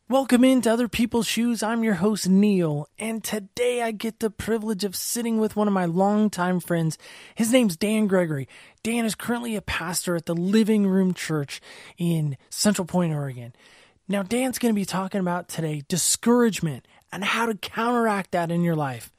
Welcome into Other People's Shoes. I'm your host, Neil, and today I get the privilege of sitting with one of my longtime friends. His name's Dan Gregory. Dan is currently a pastor at the Living Room Church in Central Point, Oregon. Now, Dan's going to be talking about today discouragement and how to counteract that in your life.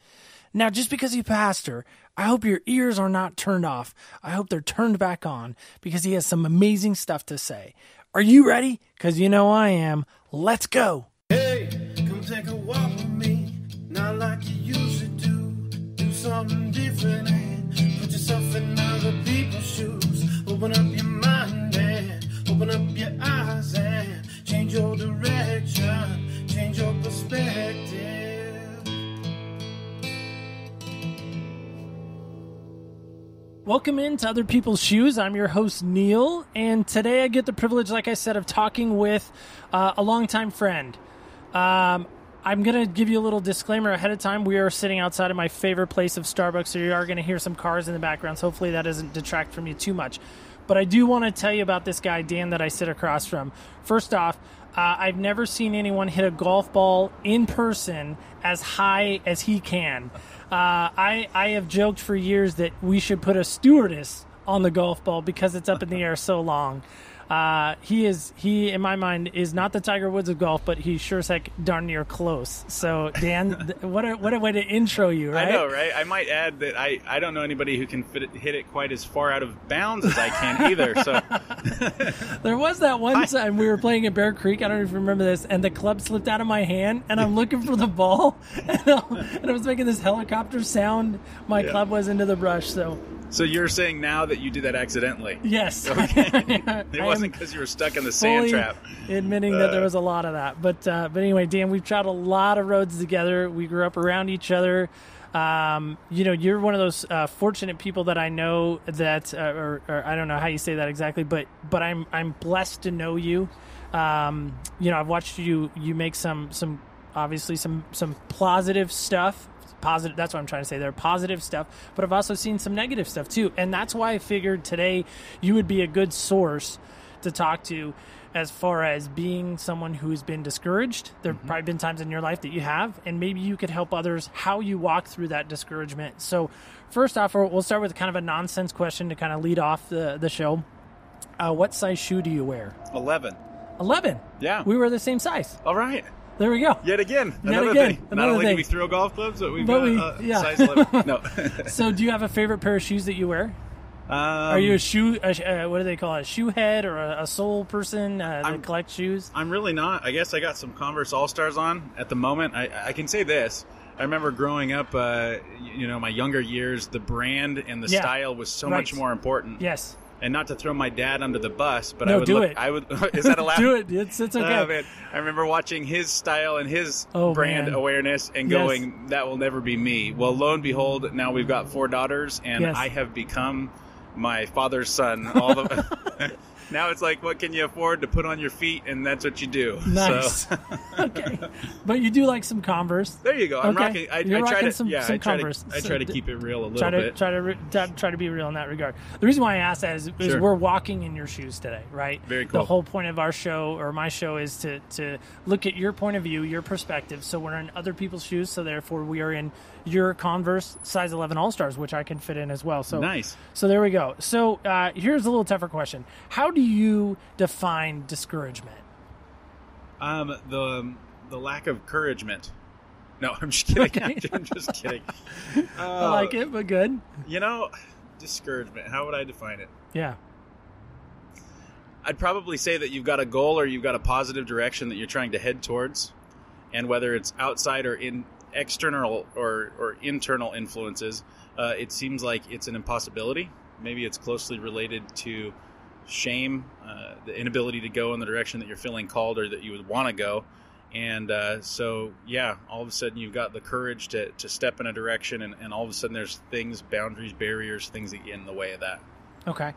Now, just because he's a pastor, I hope your ears are not turned off. I hope they're turned back on because he has some amazing stuff to say. Are you ready? Because you know I am. Let's go. Hey, come take a walk with me. Not like you used to do. Do something different and put yourself in other people's shoes. Open up your mind and open up your eyes and change your direction, change your perspective. Welcome into Other People's Shoes. I'm your host, Neil, and today I get the privilege, like I said, of talking with a longtime friend. I'm going to give you a little disclaimer ahead of time. We are sitting outside of my favorite place of Starbucks, so you are going to hear some cars in the background, so hopefully that doesn't detract from you too much. But I do want to tell you about this guy, Dan, that I sit across from. First off, I've never seen anyone hit a golf ball in person as high as he can. I have joked for years that we should put a stewardess on the golf ball because it's up in the air so long. He in my mind is not the Tiger Woods of golf, but he sure as heck darn near close. So Dan, what a way to intro you, right? I know, right? I might add that I don't know anybody who can hit it quite as far out of bounds as I can either. So there was that one time we were playing at Bear Creek. I don't know if you remember this, and the club slipped out of my hand, and I'm looking for the ball, and I was making this helicopter sound. My club was into the brush, So you're saying now that you did that accidentally? Yes. Okay. It wasn't because you were stuck in the sand trap. Admitting that there was a lot of that. But anyway, Dan, we've traveled a lot of roads together. We grew up around each other. You're one of those fortunate people that I know that, or I don't know how you say that exactly, but I'm blessed to know you. I've watched you make some obviously some positive stuff. Positive, that's what I'm trying to say there, positive stuff, but I've also seen some negative stuff too, and that's why I figured today you would be a good source to talk to as far as being someone who's been discouraged. There have probably been times in your life that you have, and maybe you could help others how you walk through that discouragement. So first off, we'll start with kind of a nonsense question to kind of lead off the show. What size shoe do you wear? 11. 11? Yeah. We were the same size. All right. There we go. Yet again, another thing. Not only do we throw golf clubs, but we've got size 11. No. So do you have a favorite pair of shoes that you wear? Are you a shoe, what do they call it, a shoe head or a sole person that collects shoes? I'm really not. I guess I got some Converse All-Stars on at the moment. I can say this. I remember growing up, my younger years, the brand and the style was so much more important. Yes. And not to throw my dad under the bus, but no, I would do look. it. I would. Is that allowed? Do it. It's okay. Man. I remember watching his style and his brand awareness and going, "That will never be me." Well, lo and behold, now we've got 4 daughters, and I have become my father's son. Now it's like, what can you afford to put on your feet, and that's what you do. Nice. So. Okay, but you do like some Converse. There you go. I'm rocking. I try to Converse. I try to keep it real a little bit. Try to be real in that regard. The reason why I asked that is we're walking in your shoes today, right? Very cool. The whole point of our show, or my show, is to look at your point of view, your perspective. So we're in other people's shoes, so therefore we are in your Converse size 11 All-Stars, which I can fit in as well. So nice. So there we go. So here's a little tougher question. How do you define discouragement? The lack of encouragement. No, I'm just kidding. Okay. I'm just kidding. I like it, but good. Discouragement. How would I define it? Yeah. I'd probably say that you've got a goal or you've got a positive direction that you're trying to head towards, and whether it's outside or in external or internal influences, it seems like it's an impossibility. Maybe it's closely related to shame, the inability to go in the direction that you're feeling called or that you would want to go. And all of a sudden you've got the courage to step in a direction, and all of a sudden there's things, boundaries, barriers, things that get in the way of that. Okay.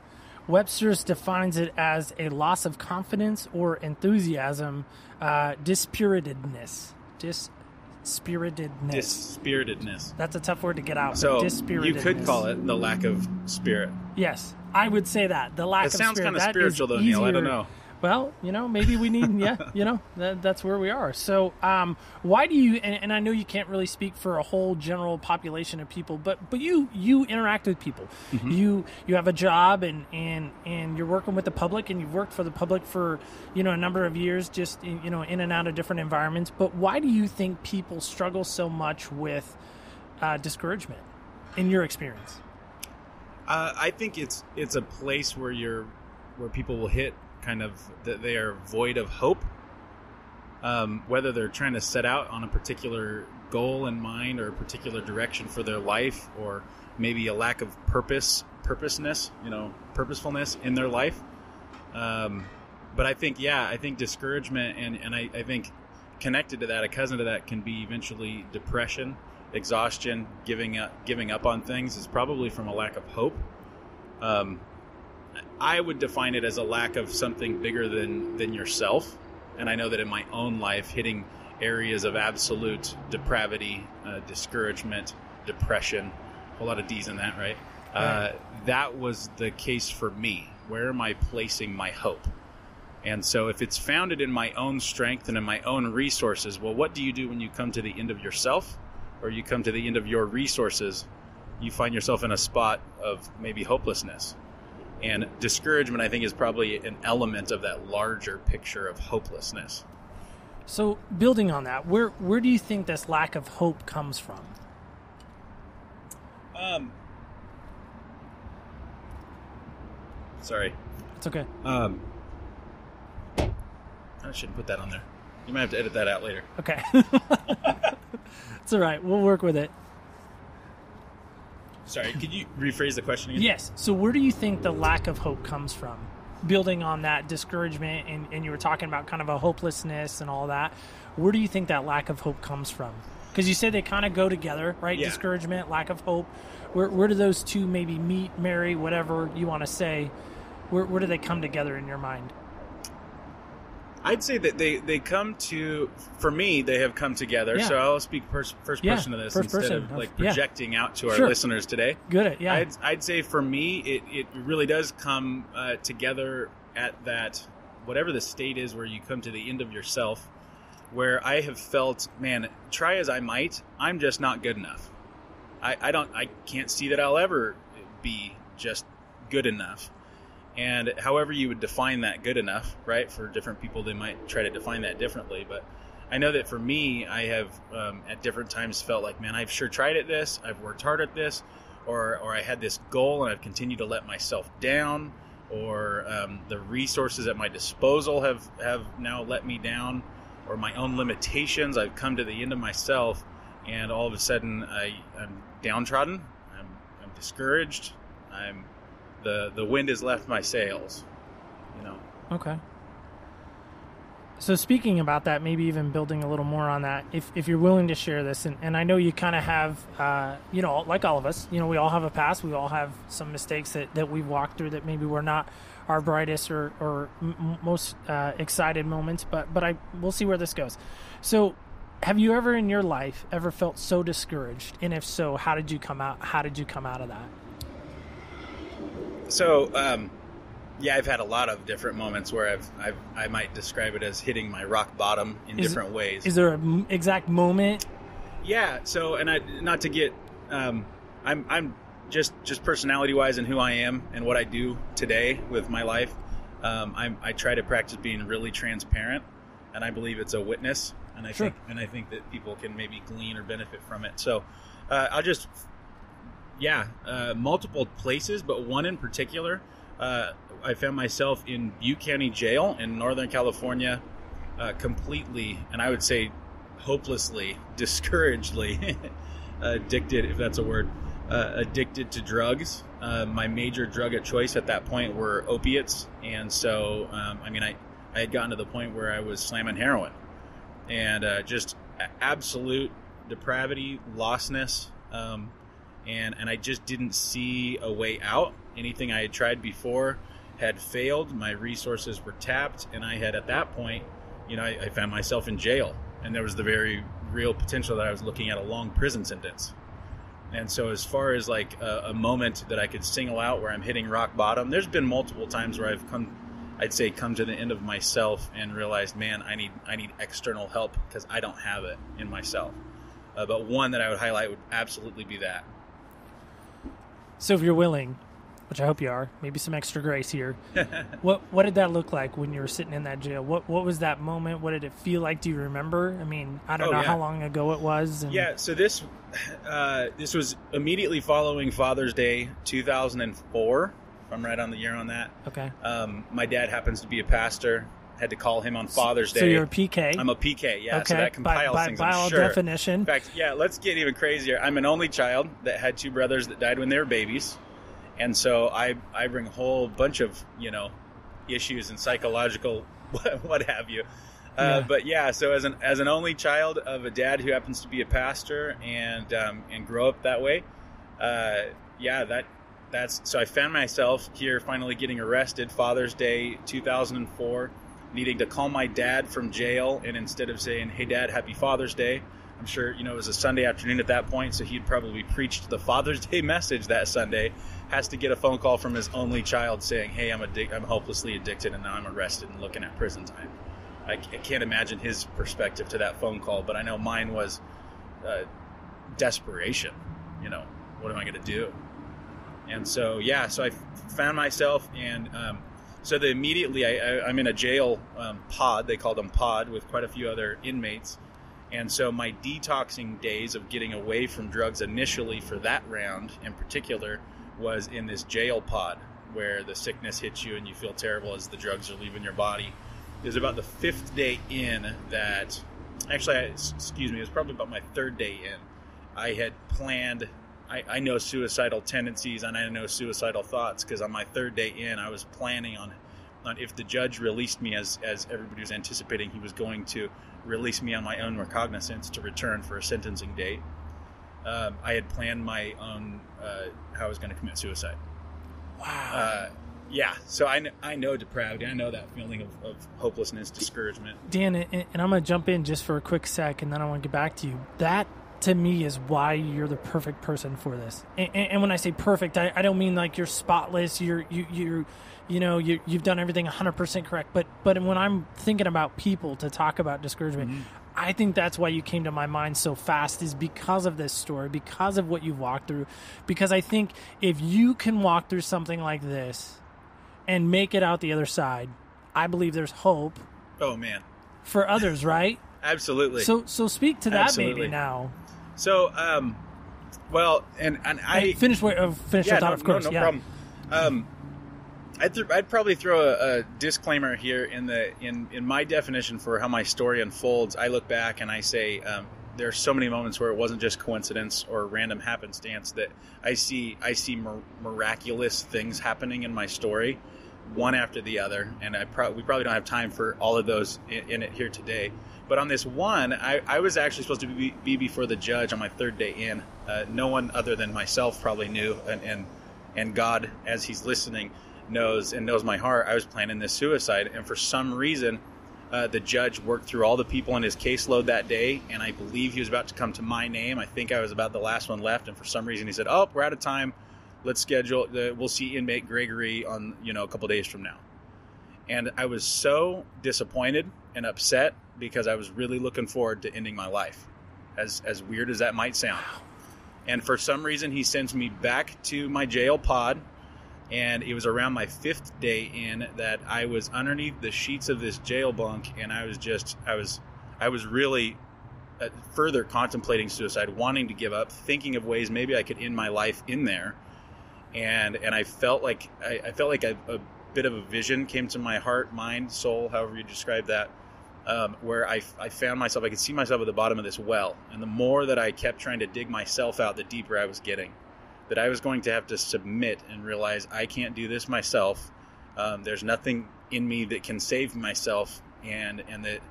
Webster's defines it as a loss of confidence or enthusiasm, dispiritedness. Dispiritedness. That's a tough word to get out. So you could call it the lack of spirit. Yes, I would say that. The lack of spirit. It sounds kind of spiritual, though, Neil. I don't know. Well, maybe we need, that's where we are. So, why do you, and I know you can't really speak for a whole general population of people, but you interact with people. Mm-hmm. You have a job and you're working with the public, and you've worked for the public for, a number of years, just, in and out of different environments. But why do you think people struggle so much with discouragement in your experience? I think it's a place where people will hit kind of that they are void of hope, whether they're trying to set out on a particular goal in mind or a particular direction for their life, or maybe a lack of purposefulness in their life. But I think discouragement and I think connected to that, a cousin to that, can be eventually depression, exhaustion, giving up on things, is probably from a lack of hope. I would define it as a lack of something bigger than yourself. And I know that in my own life, hitting areas of absolute depravity, discouragement, depression, a whole lot of D's in that, right? That was the case for me. Where am I placing my hope? And so if it's founded in my own strength and in my own resources, well, what do you do when you come to the end of yourself, or you come to the end of your resources? You find yourself in a spot of maybe hopelessness. And discouragement, I think, is probably an element of that larger picture of hopelessness. So, building on that, where do you think this lack of hope comes from? Sorry. It's okay. I shouldn't put that on there. You might have to edit that out later. Okay. It's all right. We'll work with it. Sorry, could you rephrase the question again? Yes. So where do you think the lack of hope comes from? Building on that discouragement, and you were talking about kind of a hopelessness and all that. Where do you think that lack of hope comes from? Because you said they kind of go together, right? Yeah. Discouragement, lack of hope. Where do those two maybe meet, marry, whatever you want to say? Where do they come together in your mind? I'd say that they come to, for me, they have come together. Yeah. So I'll speak first person to this instead of projecting out to our listeners today. Good. Yeah. I'd say for me, it really does come together at that, whatever the state is where you come to the end of yourself, where I have felt, man, try as I might, I'm just not good enough. I can't see that I'll ever be just good enough. And however you would define that good enough, right? For different people, they might try to define that differently. But I know that for me, I have at different times felt like, man, I've sure tried at this. I've worked hard at this. Or I had this goal and I've continued to let myself down. Or the resources at my disposal have now let me down. Or my own limitations. I've come to the end of myself. And all of a sudden, I'm downtrodden. I'm discouraged. The wind has left my sails, Okay. So speaking about that, maybe even building a little more on that, if you're willing to share this, and I know you kind of have, like all of us, we all have a past, we all have some mistakes that we've walked through that maybe were not our brightest or most excited moments, but we'll see where this goes. So have you ever in your life felt so discouraged? And if so, how did you come out of that? So, I've had a lot of different moments where I might describe it as hitting my rock bottom in different ways. Is there an exact moment? Yeah. So, and not to get, I'm just personality wise and who I am and what I do today with my life. I try to practice being really transparent, and I believe it's a witness, and I think that people can maybe glean or benefit from it. So, I'll just. Multiple places, but one in particular, I found myself in Butte County Jail in Northern California, completely, and I would say hopelessly, discouragedly addicted, if that's a word, addicted to drugs. My major drug of choice at that point were opiates, and so, I had gotten to the point where I was slamming heroin, and just absolute depravity, lostness, and I just didn't see a way out. Anything I had tried before had failed. My resources were tapped, and I had, at that point, I found myself in jail, and there was the very real potential that I was looking at a long prison sentence. And so as far as like a moment that I could single out where I'm hitting rock bottom, there's been multiple times where I've come I'd say, come to the end of myself and realize, man, I need external help because I don't have it in myself. But one that I would highlight would absolutely be that. So if you're willing, which I hope you are, maybe some extra grace here. What did that look like when you were sitting in that jail? What was that moment? What did it feel like? Do you remember? I mean, I don't know how long ago it was. And... Yeah, so this was immediately following Father's Day 2004, if I'm right on the year on that. Okay. My dad happens to be a pastor. Had to call him on Father's Day. So you're a PK? I'm a PK, yeah. Okay. So that compiles things, I'm sure. By all definition. In fact, yeah, let's get even crazier. I'm an only child that had two brothers that died when they were babies. And so I bring a whole bunch of, issues and psychological what have you. But yeah, so as an only child of a dad who happens to be a pastor and grow up that way, that's so I found myself here finally getting arrested Father's Day 2004, needing to call my dad from jail, and instead of saying, "Hey Dad, happy Father's Day," I'm sure it was a Sunday afternoon at that point, so he'd probably preached the Father's Day message that Sunday. Has to get a phone call from his only child saying, "Hey, I'm hopelessly addicted, and now I'm arrested and looking at prison time." I can't imagine his perspective to that phone call, but I know mine was desperation. What am I going to do? And so, so I found myself, and so immediately I'm in a jail pod. They called them pod with quite a few other inmates. And so my detoxing days of getting away from drugs initially for that round in particular was in this jail pod where the sickness hits you and you feel terrible as the drugs are leaving your body. It was about the 5th day in that, actually, it was probably about my 3rd day in. I had planned, I know suicidal tendencies and I know suicidal thoughts because on my 3rd day in, I was planning on if the judge released me as everybody was anticipating he was going to release me on my own recognizance to return for a sentencing date. I had planned my own how I was going to commit suicide. Wow. So I know depravity. I know that feeling of hopelessness, discouragement. Dan, and I'm going to jump in just for a quick sec, and then I want to get back to you. That, to me, is why you're the perfect person for this. And when I say perfect, I don't mean like you're spotless. You've done everything 100% correct. But when I'm thinking about people to talk about discouragement, mm-hmm. I think that's why you came to my mind so fast, is because of this story, because of what you've walked through. Because I think if you can walk through something like this and make it out the other side, I believe there's hope. Oh, man. For others, right? Absolutely. So speak to that maybe now. So, I finish your thought, of course. No problem. I'd probably throw a disclaimer here in my definition for how my story unfolds. I look back and I say there are so many moments where it wasn't just coincidence or random happenstance that I see miraculous things happening in my story, one after the other. And we probably don't have time for all of those in it here today. But on this one, I was actually supposed to be before the judge on my 3rd day in. No one other than myself probably knew, and God, as He's listening, knows my heart. I was planning this suicide, and for some reason the judge worked through all the people in his caseload that day, and I believe he was about to come to my name. I think I was about the last one left, and for some reason he said, "Oh, we're out of time. Let's schedule we'll see inmate Gregory on a couple days from now." And I was so disappointed and upset because I was really looking forward to ending my life, as weird as that might sound. And for some reason he sends me back to my jail pod. And it was around my 5th day in that I was underneath the sheets of this jail bunk, and I was really further contemplating suicide, wanting to give up, thinking of ways maybe I could end my life in there. And I felt like a bit of a vision came to my heart, mind, soul, however you describe that, where I found myself, I could see myself at the bottom of this well. And the more that I kept trying to dig myself out, the deeper I was getting. That I was going to have to submit and realize I can't do this myself. There's nothing in me that can save myself, and that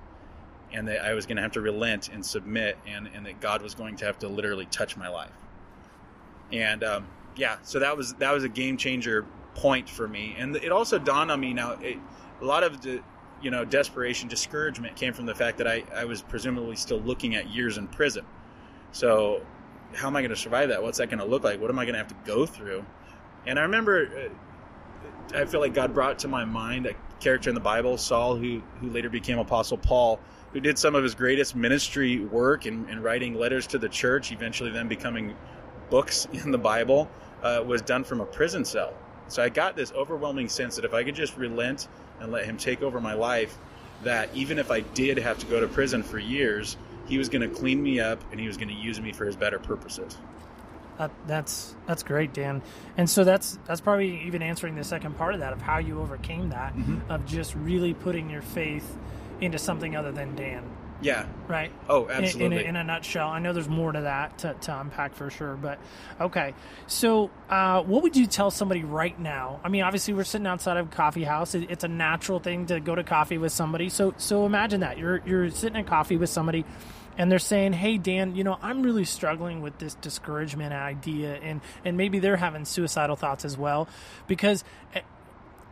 I was going to have to relent and submit, and that God was going to have to literally touch my life. And so that was a game changer point for me. And it also dawned on me now. A lot of the desperation, discouragement came from the fact that I was presumably still looking at years in prison. So how am I going to survive that? What's that going to look like? What am I going to have to go through? And I remember, I feel like God brought to my mind character in the Bible, Saul, who later became Apostle Paul, who did some of his greatest ministry work in writing letters to the church, eventually then becoming books in the Bible, was done from a prison cell. So I got this overwhelming sense that if I could just relent and let him take over my life, that even if I did have to go to prison for years, he was going to clean me up and he was going to use me for his better purposes. That's great, Dan. And so that's probably even answering the second part of that, of how you overcame that, of just really putting your faith into something other than Dan. Yeah. Right? Oh, absolutely. In a nutshell. I know there's more to that to unpack for sure, but okay. So what would you tell somebody right now? I mean, obviously we're sitting outside of a coffee house. It's a natural thing to go to coffee with somebody. So imagine that. You're sitting at coffee with somebody and they're saying, hey, Dan, I'm really struggling with this discouragement idea, and maybe they're having suicidal thoughts as well, because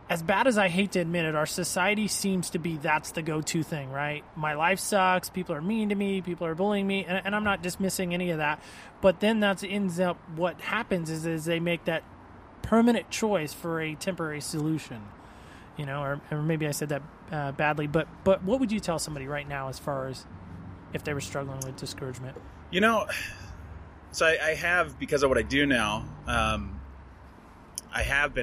as bad as I hate to admit it, our society seems to be that's the go-to thing, right? My life sucks, people are mean to me, people are bullying me, and I'm not dismissing any of that, but then that ends up, what happens is they make that permanent choice for a temporary solution, or maybe I said that badly, but what would you tell somebody right now as far as if they were struggling with discouragement? So I have, because of what I do now, I've had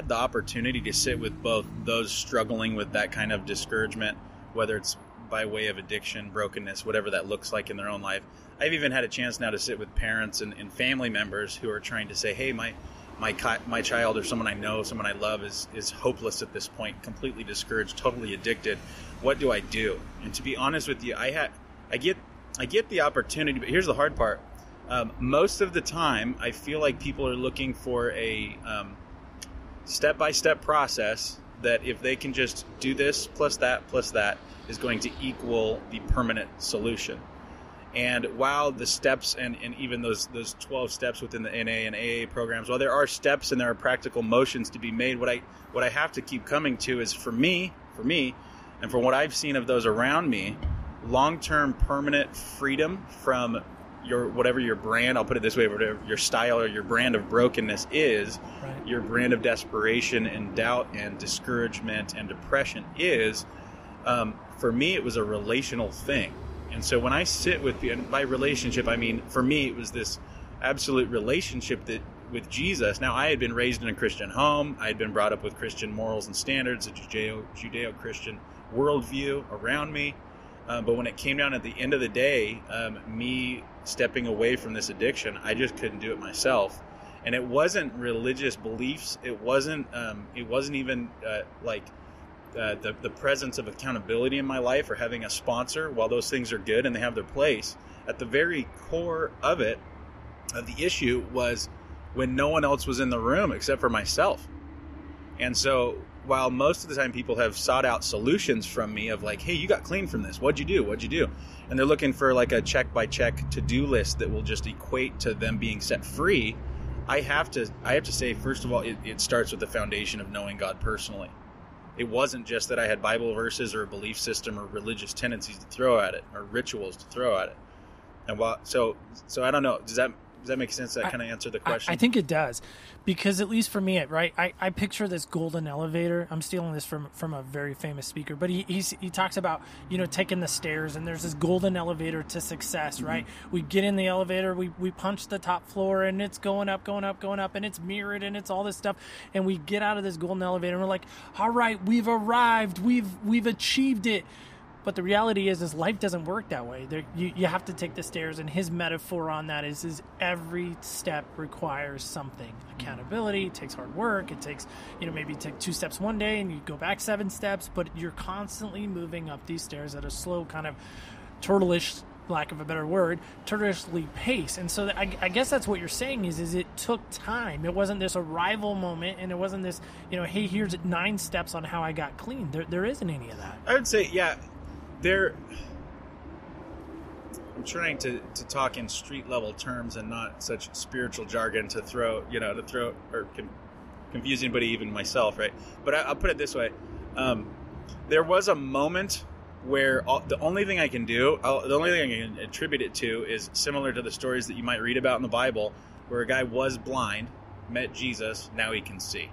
the opportunity to sit with both those struggling with that kind of discouragement, whether it's by way of addiction, brokenness, whatever that looks like in their own life. I've even had a chance now to sit with parents and family members who are trying to say, hey, my child or someone I know, someone I love is hopeless at this point, completely discouraged, totally addicted. What do I do? And to be honest with you, I get the opportunity, but here's the hard part. Most of the time, I feel like people are looking for a step-by-step process that if they can just do this plus that is going to equal the permanent solution. And while the steps and even those 12 steps within the NA and AA programs, while there are steps and there are practical motions to be made, what I have to keep coming to is for me, and from what I've seen of those around me, long-term permanent freedom from whatever your brand, I'll put it this way, whatever your style or your brand of brokenness is, right, your brand of desperation and doubt and discouragement and depression is, for me, it was a relational thing. And so when I sit with you, and by relationship, I mean, for me, it was this absolute relationship with Jesus. Now, I had been raised in a Christian home. I had been brought up with Christian morals and standards, a Judeo-Christian worldview around me. But when it came down at the end of the day, me stepping away from this addiction, I just couldn't do it myself. And it wasn't religious beliefs. It wasn't even the presence of accountability in my life or having a sponsor. While those things are good and they have their place, at the very core of it, the issue was when no one else was in the room except for myself. And so while most of the time people have sought out solutions from me of like, hey, you got clean from this. What'd you do? And they're looking for like a check-by-check to-do list that will just equate to them being set free. I have to say, first of all, it starts with the foundation of knowing God personally. It wasn't just that I had Bible verses or a belief system or religious tendencies to throw at it or rituals to throw at it. And so I don't know. Does that make sense? That kind of answer the question? I think it does, because at least for me, right, I picture this golden elevator. I'm stealing this from a very famous speaker, but he talks about, taking the stairs, and there's this golden elevator to success, right? Mm-hmm. We get in the elevator, we punch the top floor, and it's going up, and it's mirrored, and it's all this stuff, and we get out of this golden elevator, and we're like, all right, we've arrived, we've achieved it. But the reality is life doesn't work that way. You have to take the stairs, and his metaphor on that is every step requires something. Accountability, it takes hard work, it takes, maybe you take 2 steps one day and you go back 7 steps, but you're constantly moving up these stairs at a slow kind of turtle-ish, lack of a better word, turtlishly pace. And so I guess that's what you're saying is it took time. It wasn't this arrival moment, and it wasn't this, hey, here's 9 steps on how I got clean. There isn't any of that. I would say, yeah. I'm trying to talk in street level terms and not such spiritual jargon to throw or confuse anybody, even myself, right? But I'll put it this way. There was a moment where the only thing I can attribute it to is similar to the stories that you might read about in the Bible, where a guy was blind, met Jesus, now he can see.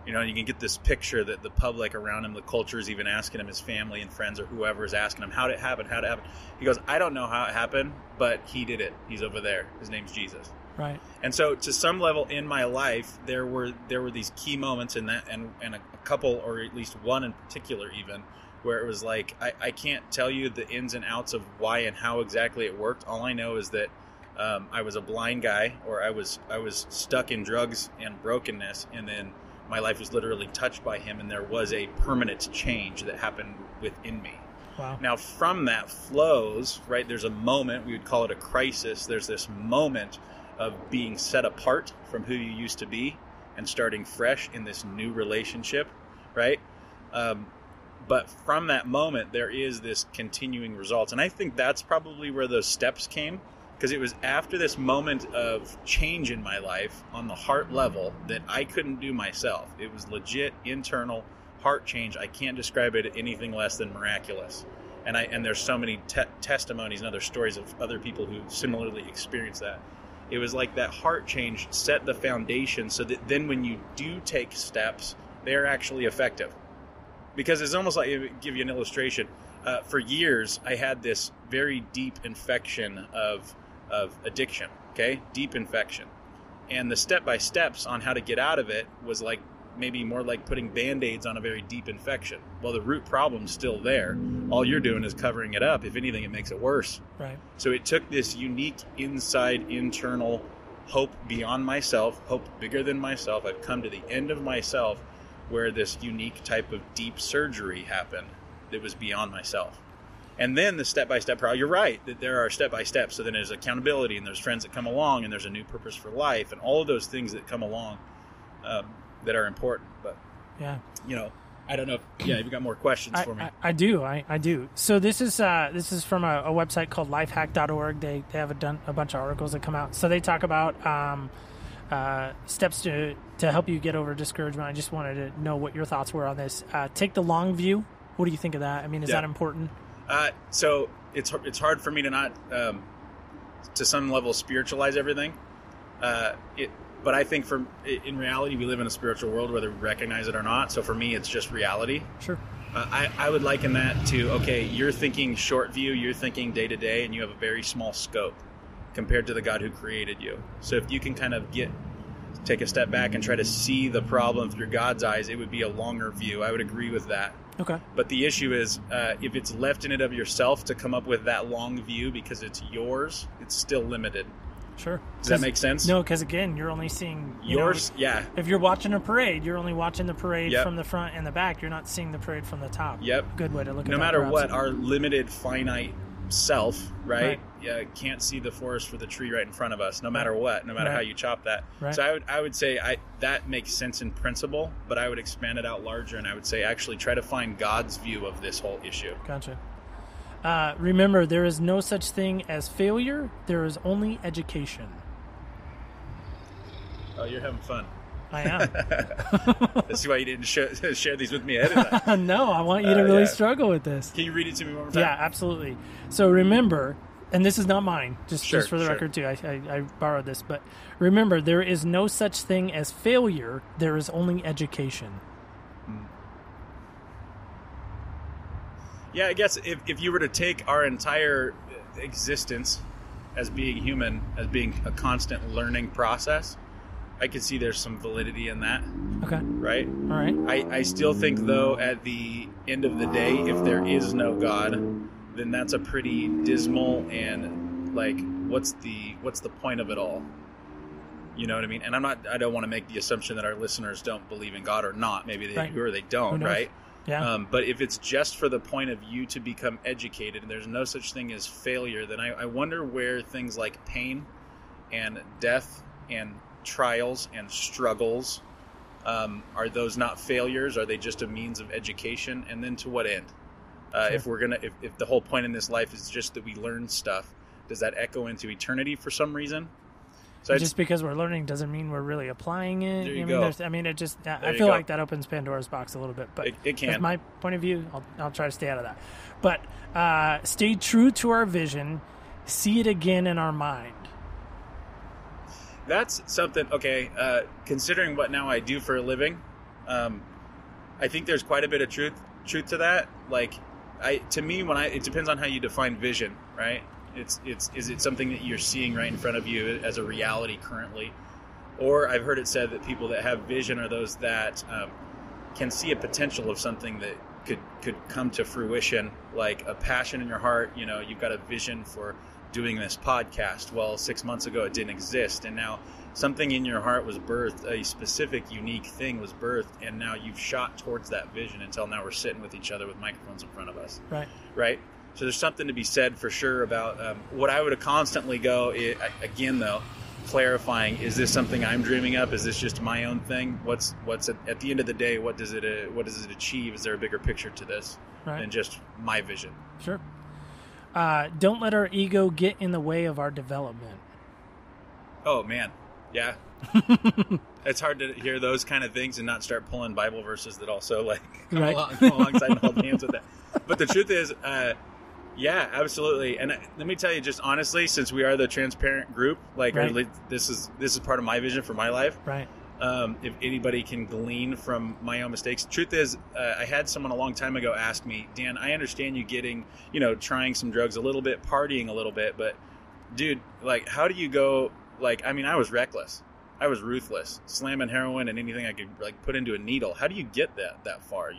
You know, you can get this picture that the public around him, the culture is even asking him, his family and friends or whoever is asking him, how did it happen? How did it happen? He goes, I don't know how it happened, but he did it. He's over there. His name's Jesus. Right. And so to some level in my life, there were these key moments in that, and a couple, or at least one in particular even, where it was like, I can't tell you the ins and outs of why and how exactly it worked. All I know is that I was a blind guy, or I was stuck in drugs and brokenness, and then my life was literally touched by him, and there was a permanent change that happened within me. Wow. Now, from that flows, right, there's a moment, we would call it a crisis. There's this moment of being set apart from who you used to be and starting fresh in this new relationship, right? But from that moment, there is this continuing results. And I think that's probably where those steps came, because it was after this moment of change in my life on the heart level that I couldn't do myself. It was legit internal heart change. I can't describe it anything less than miraculous. And there's so many testimonies and other stories of other people who similarly experienced that. It was like that heart change set the foundation so that then when you do take steps, they're actually effective. Because it's almost like, I'll give you an illustration. For years, I had this very deep infection of addiction, okay? Deep infection. And the step-by-steps on how to get out of it was like maybe more like putting Band-Aids on a very deep infection. Well, the root problem's still there. All you're doing is covering it up. If anything, it makes it worse. Right. So it took this unique inside internal hope beyond myself, hope bigger than myself. I've come to the end of myself, where this unique type of deep surgery happened that was beyond myself. And then the step-by-step process, you're right, that there are step-by-steps. So then there's accountability, and there's friends that come along, and there's a new purpose for life, and all of those things that come along that are important. But, yeah, you know, I don't know. You've got more questions for me. I do. So this is from a website called lifehack.org. They have a bunch of articles that come out. So they talk about steps to help you get over discouragement. I just wanted to know what your thoughts were on this. Take the long view. What do you think of that? I mean, is that important? So it's hard for me to not, to some level, spiritualize everything. But I think in reality, we live in a spiritual world, whether we recognize it or not. So for me, it's just reality. Sure. I would liken that to, okay, you're thinking short view, you're thinking day to day, and you have a very small scope compared to the God who created you. So if you can kind of take a step back and try to see the problem through God's eyes, it would be a longer view. I would agree with that. Okay. But the issue is, if it's left in it of yourself to come up with that long view because it's yours, it's still limited. Sure. Does that make sense? No, because again, you're only seeing yours. Yeah. If you're watching a parade, you're only watching the parade Yep. from the front and the back. You're not seeing the parade from the top. Yep. Good way to look at it. No matter what, our limited, finite self, right? Right. Can't see the forest for the tree right in front of us. No matter what, no matter how you chop that. Right. So I would say that makes sense in principle, but I would expand it out larger, and I would say actually try to find God's view of this whole issue. Gotcha. Remember, there is no such thing as failure. There is only education. Oh, you're having fun. I am. That's why you didn't share these with me ahead of time. No, I want you to really struggle with this. Can you read it to me one more time? Yeah, absolutely. So remember, and this is not mine, just for the sure. record too, I borrowed this, but remember, there is no such thing as failure. There is only education. Yeah, I guess if you were to take our entire existence as being human, as being a constant learning process, I could see there's some validity in that. Okay. Right? All right. I still think, though, at the end of the day, if there is no God, then that's a pretty dismal and, like, what's the point of it all? You know what I mean? And I don't want to make the assumption that our listeners don't believe in God or not. Maybe they do or they don't, right? Yeah. But if it's just for the point of you to become educated and there's no such thing as failure, then I wonder where things like pain and death and trials and struggles, are those not failures? Are they just a means of education? And then to what end? Sure. If the whole point in this life is just that we learn stuff, does that echo into eternity for some reason? So just because we're learning doesn't mean we're really applying it. There you go. I feel like that opens Pandora's box a little bit, but it can. That's my point of view. I'll try to stay out of that. But stay true to our vision. See it again in our mind. That's something, okay, considering what now I do for a living, I think there's quite a bit of truth to that. Like, to me, it depends on how you define vision, right? Is it something that you're seeing right in front of you as a reality currently? Or I've heard it said that people that have vision are those that can see a potential of something that could come to fruition, like a passion in your heart. You know, you've got a vision for doing this podcast. Well, 6 months ago it didn't exist, and now something in your heart was birthed, a specific, unique thing was birthed, and now you've shot towards that vision until now we're sitting with each other with microphones in front of us. Right? So there's something to be said for sure about what I would constantly go, again though, clarifying, is this something I'm dreaming up? Is this just my own thing? What's at the end of the day, what does it achieve? Is there a bigger picture to this than just my vision? Sure. Don't let our ego get in the way of our development. Oh man. Yeah. It's hard to hear those kind of things and not start pulling Bible verses that also like come alongside and hold hands with that. But the truth is, yeah, absolutely. And let me tell you, just honestly, since we are the transparent group, like this is part of my vision for my life. Right. If anybody can glean from my own mistakes, truth is, I had someone a long time ago ask me, Dan, I understand you getting, trying some drugs a little bit, partying a little bit, but dude, like, how do you go? Like, I mean, I was reckless. I was ruthless, slamming heroin and anything I could like put into a needle. How do you get that far,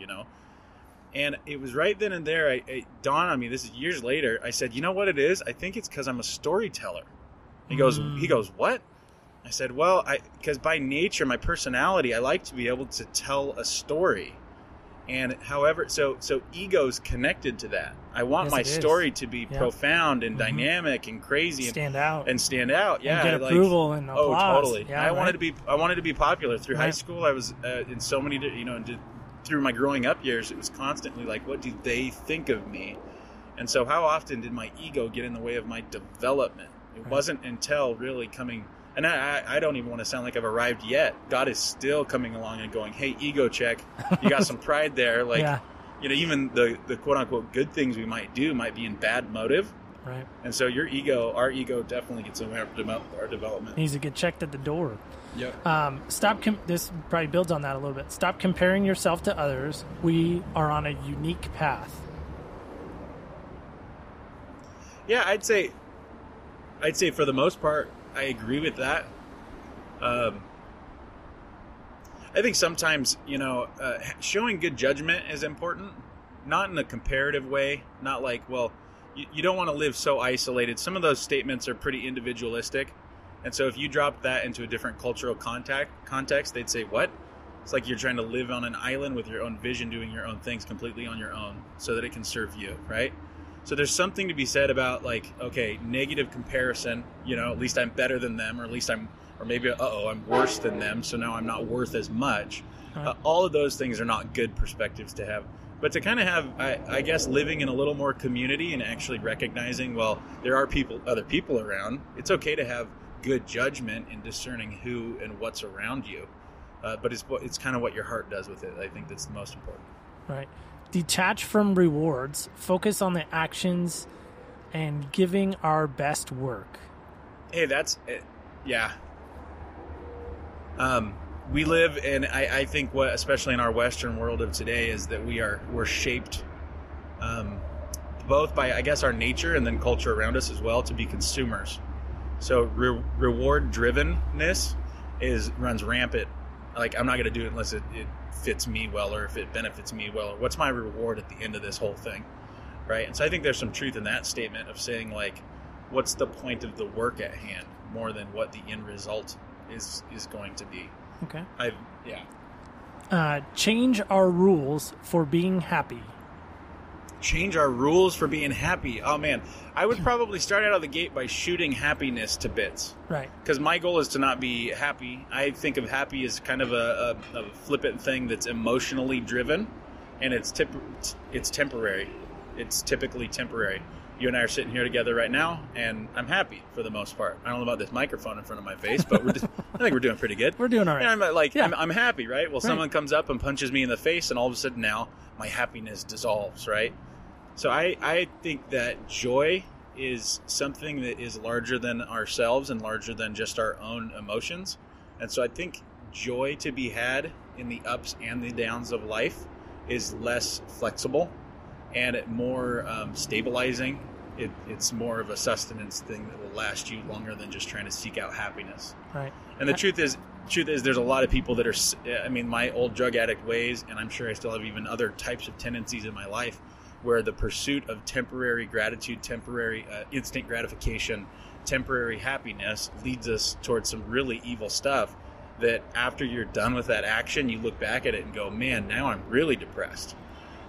And it was right then and there, it dawned on me, this is years later, I said, you know what it is? I think it's because I'm a storyteller. He goes, what? I said, well, because by nature, my personality, I like to be able to tell a story. And however, so ego's connected to that. I want my story to be profound and dynamic and crazy, stand out. Yeah, and get approval and applause. Oh, totally. Yeah, I wanted to be popular through high school. I was in so many, through my growing up years, it was constantly like, what do they think of me? And so, how often did my ego get in the way of my development? It wasn't until really coming. And I don't even want to sound like I've arrived yet. God is still coming along and going, hey, ego check. You got some pride there. Like, even the quote-unquote good things we might do might be in bad motive. Right. And so our ego definitely gets in the way of our development. Needs to get checked at the door. Yep. This probably builds on that a little bit. Stop comparing yourself to others. We are on a unique path. Yeah, I'd say for the most part, I agree with that. I think sometimes, showing good judgment is important, not in a comparative way, not like, well, you don't want to live so isolated. Some of those statements are pretty individualistic. And so if you drop that into a different cultural context, they'd say, what? It's like you're trying to live on an island with your own vision, doing your own things completely on your own so that it can serve you, right? So there's something to be said about like, okay, negative comparison, at least I'm better than them, or at least I'm worse than them. So now I'm not worth as much. All of those things are not good perspectives to have, but to kind of have, I guess, living in a little more community and actually recognizing, well, there are other people around. It's okay to have good judgment in discerning who and what's around you. But it's kind of what your heart does with it. I think that's the most important. Right. Detach from rewards, focus on the actions, and giving our best work. Hey, that's it. Yeah. We live in, I think what, especially in our Western world of today, is that we're shaped both by, I guess, our nature and then culture around us as well to be consumers. So reward drivenness runs rampant. Like, I'm not going to do it unless it fits me well, or if it benefits me well, or what's my reward at the end of this whole thing, right? And so I think there's some truth in that statement of saying, like, what's the point of the work at hand more than what the end result is going to be. Okay. Change our rules for being happy. Change our rules for being happy. Oh, man. I would probably start out of the gate by shooting happiness to bits. Right. Because my goal is to not be happy. I think of happy as kind of a flippant thing that's emotionally driven, and it's temporary. It's typically temporary. You and I are sitting here together right now, and I'm happy for the most part. I don't know about this microphone in front of my face, but I think we're doing pretty good. We're doing all right. And I'm happy, right? Well, someone comes up and punches me in the face, and all of a sudden now my happiness dissolves, right? So I think that joy is something that is larger than ourselves and larger than just our own emotions. And so I think joy to be had in the ups and the downs of life is less flexible and more stabilizing. It's more of a sustenance thing that will last you longer than just trying to seek out happiness. Right. And the truth is there's a lot of people that are, my old drug addict ways, and I'm sure I still have even other types of tendencies in my life, where the pursuit of temporary gratitude, temporary instant gratification, temporary happiness leads us towards some really evil stuff that after you're done with that action, you look back at it and go, man, now I'm really depressed.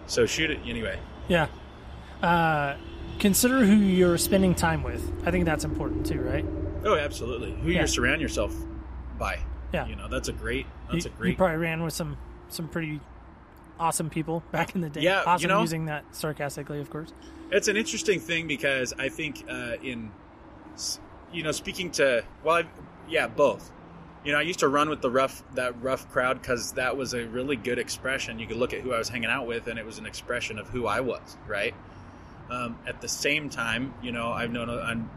So shoot it anyway. Yeah. Consider who you're spending time with. I think that's important too, right? Oh, absolutely. Who you surround yourself by. Yeah. That's a great. You probably ran with some pretty awesome people back in the day. Yeah. Awesome, using that sarcastically, of course. It's an interesting thing because I think speaking to, both. I used to run with that rough crowd because that was a really good expression. You could look at who I was hanging out with, and it was an expression of who I was, right? At the same time, I've known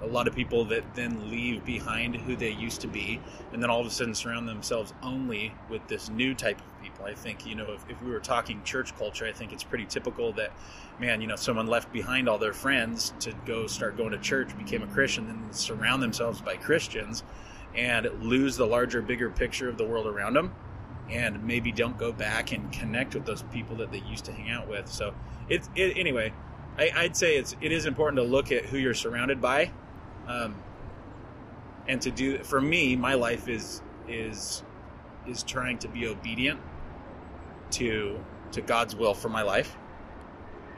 a lot of people that then leave behind who they used to be, and then all of a sudden surround themselves only with this new type of people. I think, if we were talking church culture, I think it's pretty typical that, someone left behind all their friends to go start going to church, became a Christian, then surround themselves by Christians, and lose the larger, bigger picture of the world around them, and maybe don't go back and connect with those people that they used to hang out with. So anyway. I'd say it is important to look at who you're surrounded by, and to do. For me, my life is trying to be obedient to God's will for my life,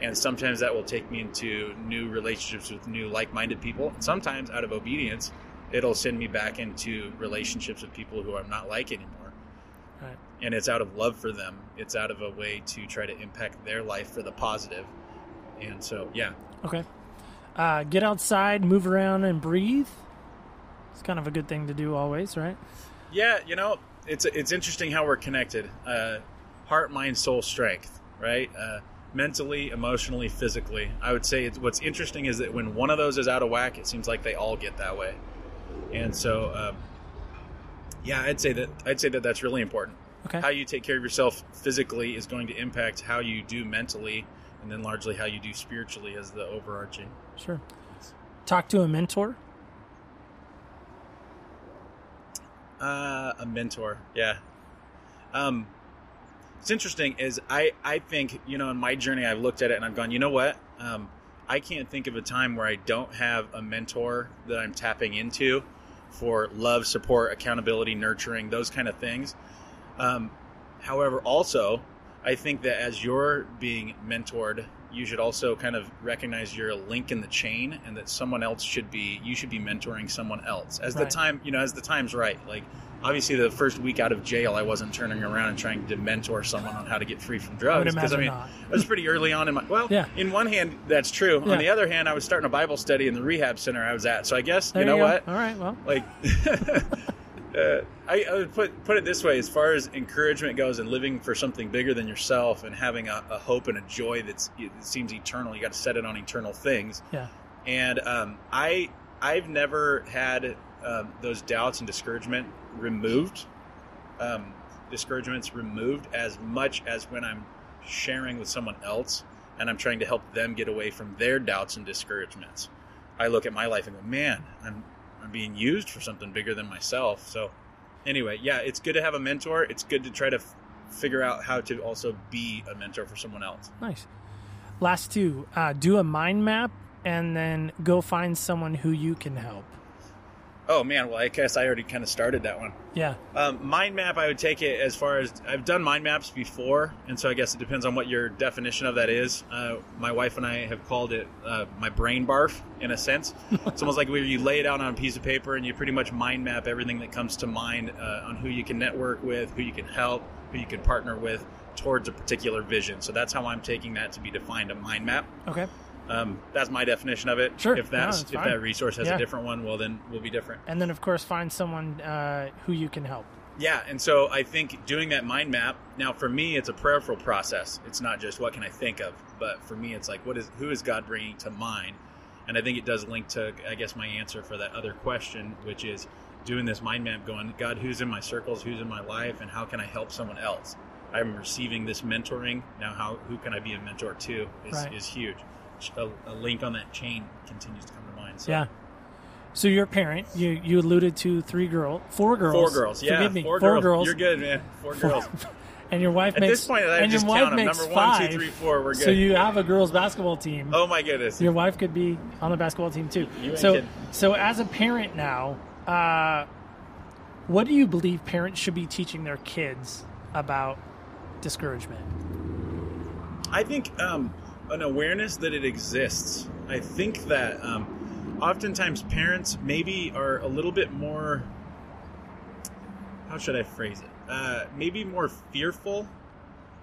and sometimes that will take me into new relationships with new like-minded people. And sometimes, out of obedience, it'll send me back into relationships with people who I'm not like anymore. Right. And it's out of love for them. It's out of a way to try to impact their life for the positive. And so, yeah. Okay. Get outside, move around, and breathe. It's kind of a good thing to do always, right? Yeah, it's interesting how we're connected. Heart, mind, soul, strength, right? Mentally, emotionally, physically. I would say what's interesting is that when one of those is out of whack, it seems like they all get that way. And so, I'd say that that's really important. Okay. How you take care of yourself physically is going to impact how you do mentally, and then largely how you do spiritually as the overarching. Sure. Talk to a mentor. A mentor, yeah. It's interesting is I think, in my journey, I've looked at it and I've gone, you know what? I can't think of a time where I don't have a mentor that I'm tapping into for love, support, accountability, nurturing, those kind of things. However, also, I think that as you're being mentored, you should also kind of recognize you're a link in the chain, and that you should be mentoring someone else as the time's right. Like, obviously the first week out of jail, I wasn't turning around and trying to mentor someone on how to get free from drugs. Because it was pretty early on in one hand, that's true. Yeah. On the other hand, I was starting a Bible study in the rehab center I was at. So I guess, you know what? All right, well. Like, I would put it this way: as far as encouragement goes, and living for something bigger than yourself, and having a hope and a joy that seems eternal, you got to set it on eternal things. Yeah. And I've never had those doubts and discouragements removed as much as when I'm sharing with someone else and I'm trying to help them get away from their doubts and discouragements. I look at my life and go, man, I'm being used for something bigger than myself. So anyway, yeah, it's good to have a mentor. It's good to try to figure out how to also be a mentor for someone else. Nice. Last two, do a mind map and then go find someone who you can help. Oh man, well I guess I already kind of started that one. Yeah. Mind map, I would take it as far as I've done mind maps before, and so I guess it depends on what your definition of that is. My wife and I have called it my brain barf, in a sense. It's almost like where you lay it out on a piece of paper and you pretty much mind map everything that comes to mind on who you can network with, who you can help, who you can partner with towards a particular vision. So that's how I'm taking that to be defined, a mind map. Okay. That's my definition of it. Sure. If that resource has a different one, well, then we'll be different. And then, of course, find someone who you can help. Yeah, and so I think doing that mind map, now for me, it's a prayerful process. It's not just what can I think of, but for me, it's like who is God bringing to mind? And I think it does link to, I guess, my answer for that other question, which is doing this mind map going, God, who's in my circles, who's in my life, and how can I help someone else? I'm receiving this mentoring. Now, who can I be a mentor to is huge. A link on that chain continues to come to mind. So. Yeah. So you're a parent. You alluded to 4 girls. 4 girls. Yeah, Forgive me. 4 girls. You're good, man. 4 girls. And your wife At makes. this point, I just count them. Number 1, 2, 3, 4. We're good. So you have a girls' basketball team. Oh my goodness. Your wife could be on the basketball team too. You ain't kidding. So as a parent now, what do you believe parents should be teaching their kids about discouragement? I think an awareness that it exists. I think that oftentimes parents maybe are a little bit more, how should I phrase it? Maybe more fearful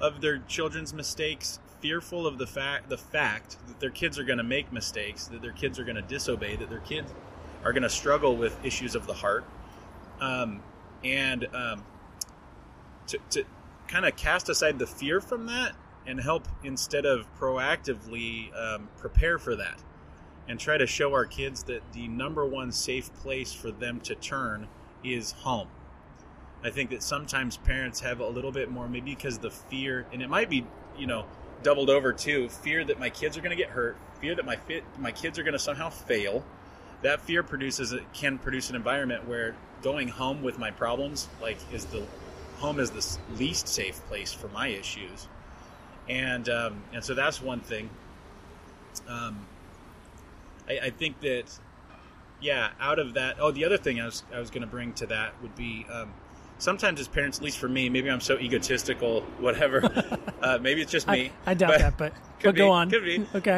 of their children's mistakes, fearful of the fact that their kids are going to make mistakes, that their kids are going to disobey, that their kids are going to struggle with issues of the heart, and to kind of cast aside the fear from that and help instead of proactively prepare for that and try to show our kids that the number one safe place for them to turn is home. I think that sometimes parents have a little bit more, maybe because the fear, and it might be, doubled over too, fear that my kids are going to get hurt, fear that my kids are going to somehow fail. That fear can produce an environment where going home with my problems, home is the least safe place for my issues. And so that's one thing. I think that, out of that, the other thing I was going to bring to that would be, sometimes as parents, at least for me, maybe I'm so egotistical, whatever, maybe it's just me. I doubt that, but go on. Could be. Okay.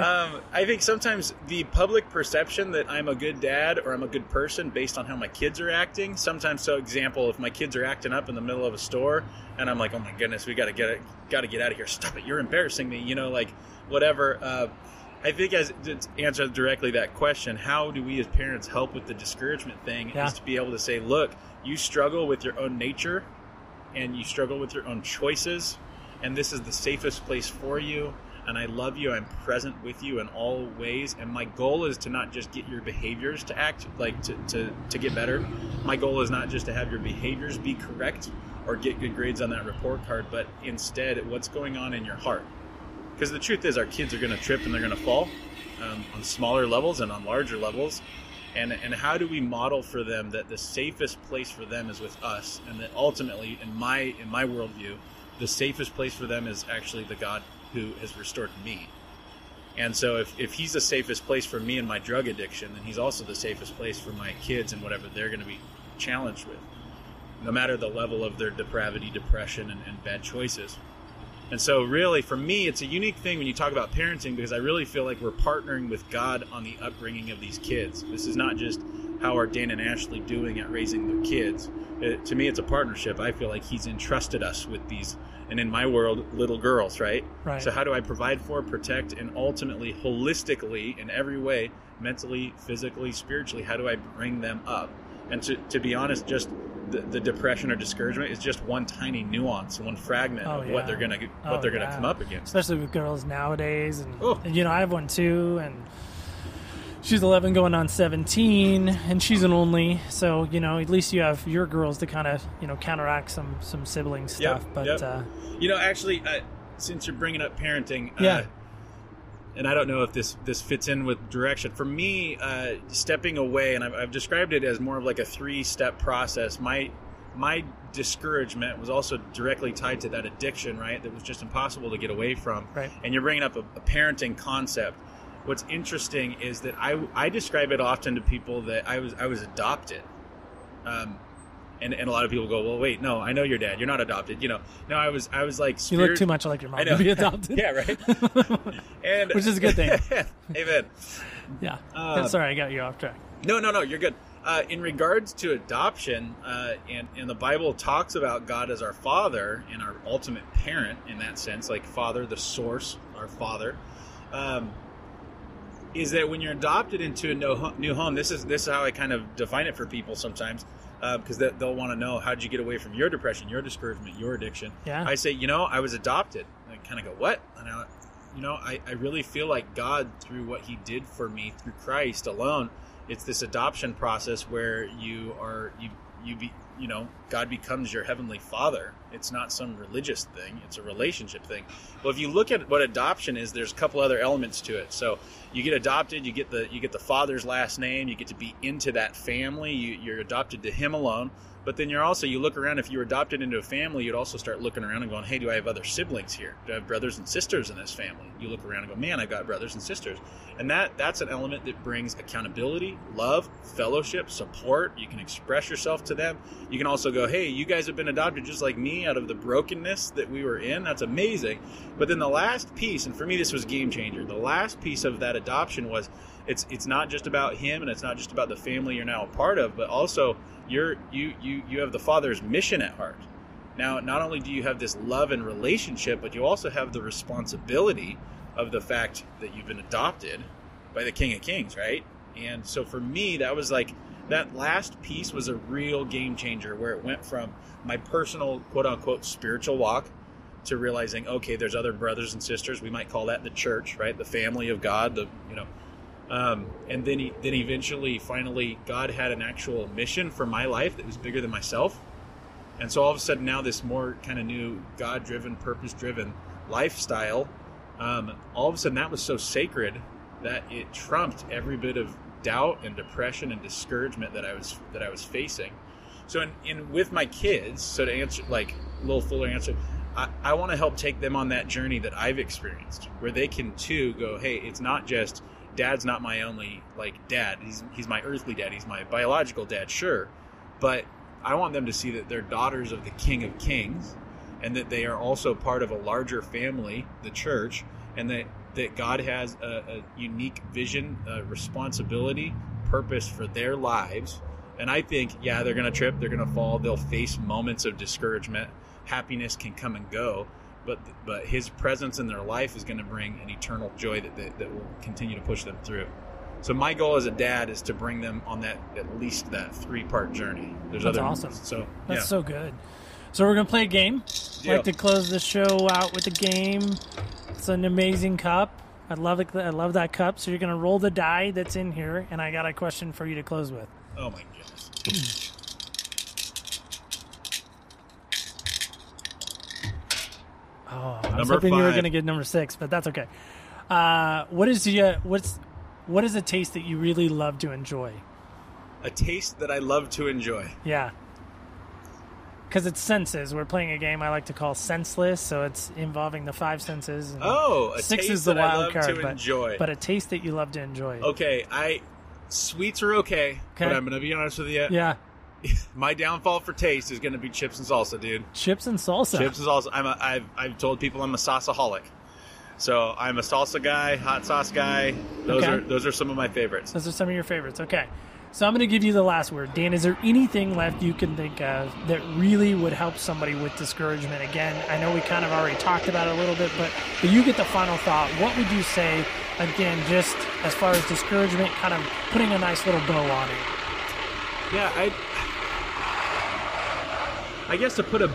I think sometimes the public perception that I'm a good dad or I'm a good person based on how my kids are acting, sometimes, example, if my kids are acting up in the middle of a store and I'm like, oh my goodness, we got to get out of here. Stop it. You're embarrassing me. Whatever. I think as to answer directly that question, how do we as parents help with the discouragement thing is to be able to say, look, you struggle with your own nature and you struggle with your own choices, and this is the safest place for you, and I love you, I'm present with you in all ways, and my goal is to not just get your behaviors to act, to get better. My goal is not just to have your behaviors be correct or get good grades on that report card, but instead what's going on in your heart. Because the truth is our kids are going to trip and they're going to fall on smaller levels and on larger levels. And how do we model for them that the safest place for them is with us, and that ultimately, in my worldview, the safest place for them is actually the God who has restored me. And so if he's the safest place for me in my drug addiction, then he's also the safest place for my kids and whatever they're going to be challenged with, no matter the level of their depravity, depression, and bad choices. And so really, for me, it's a unique thing when you talk about parenting, because I really feel like we're partnering with God on the upbringing of these kids. This is not just how are Dan and Ashley doing at raising their kids. To me, it's a partnership. I feel like he's entrusted us with these, and in my world, little girls, right? So how do I provide for, protect, and ultimately, holistically, in every way, mentally, physically, spiritually, how do I bring them up? And to be honest, just the depression or discouragement is just one tiny nuance, one fragment of what they're gonna come up against. Especially with girls nowadays, and I have one too, and she's 11 going on 17, and she's an only, so at least you have your girls to kind of counteract some sibling stuff. Actually, since you're bringing up parenting, and I don't know if this fits in with direction. For me, stepping away, and I've described it as more of like a 3-step process. My discouragement was also directly tied to that addiction, right? That was just impossible to get away from. Right. And you're bringing up a parenting concept. What's interesting is that I describe it often to people that I was adopted. And a lot of people go, well, wait, no, I know your dad. You're not adopted. No, I was like... You look too much like your mom to be adopted. Yeah, right? Which is a good thing. Amen. Yeah. Sorry, I got you off track. No, you're good. In regards to adoption, and the Bible talks about God as our Father and our ultimate parent in that sense, like Father, the source, our Father, is that when you're adopted into a new home, this is how I kind of define it for people sometimes, because they'll want to know, how did you get away from your depression, your discouragement, your addiction? Yeah. I say, I was adopted. And I kind of go, what? And I really feel like God, through what he did for me through Christ alone, it's this adoption process where God becomes your heavenly Father. It's not some religious thing. It's a relationship thing. Well, if you look at what adoption is, there's a couple other elements to it. So you get adopted, you get the father's last name, you get to be into that family. You're adopted to him alone. But then you look around, if you were adopted into a family, you'd also start looking around and going, hey, do I have other siblings here? Do I have brothers and sisters in this family? You look around and go, man, I've got brothers and sisters. And that's an element that brings accountability, love, fellowship, support. You can express yourself to them. You can also go, hey, you guys have been adopted just like me out of the brokenness that we were in. That's amazing. But then the last piece, and for me this was game changer, the last piece of that adoption was it's not just about him, and it's not just about the family you're now a part of, but also you have the Father's mission at heart. Now, not only do you have this love and relationship, but you also have the responsibility of the fact that you've been adopted by the King of Kings, right? And so for me, that was like, that last piece was a real game changer, where it went from my personal quote-unquote spiritual walk to realizing, okay, there's other brothers and sisters. We might call that the church, right? The family of God, and then eventually, finally, God had an actual mission for my life that was bigger than myself. And so all of a sudden now, this more kind of new God-driven, purpose-driven lifestyle, all of a sudden that was so sacred that it trumped every bit of doubt and depression and discouragement that I was facing. So with my kids, so to answer, like, a little fuller answer, I want to help take them on that journey that I've experienced, where they can too go, hey, it's not just Dad's not my only dad. He's my earthly dad. He's my biological dad, sure. But I want them to see that they're daughters of the King of Kings, and that they are also part of a larger family, the church, and that God has a unique vision, responsibility, purpose for their lives. And I think, yeah, they're going to trip, they're going to fall, they'll face moments of discouragement. Happiness can come and go. But his presence in their life is going to bring an eternal joy that will continue to push them through. So my goal as a dad is to bring them on at least that 3-part journey. That's awesome. So that's so good. So we're going to play a game. I'd like to close the show out with a game. It's an amazing cup. I love it. I love that cup. So you're going to roll the die that's in here, and I got a question for you to close with. Oh my goodness. Oh, I was hoping you were going to get number 6, but that's okay. What is a taste that you really love to enjoy? A taste that I love to enjoy. Yeah. Because it's senses. We're playing a game I like to call senseless, so it's involving the 5 senses. A 6 taste is the that I wild love card, to enjoy. But a taste that you love to enjoy. Okay, sweets are okay, but I'm going to be honest with you. Yeah. My downfall for taste is going to be chips and salsa, dude. Chips and salsa. Chips and salsa. I've told people I'm a salsaholic. So I'm a salsa guy, hot sauce guy. Those are some of my favorites. Those are some of your favorites. Okay. So I'm going to give you the last word. Dan, is there anything left you can think of that really would help somebody with discouragement? Again, I know we kind of already talked about it a little bit, but you get the final thought. What would you say, again, just as far as discouragement, kind of putting a nice little bow on it? Yeah, I guess to put a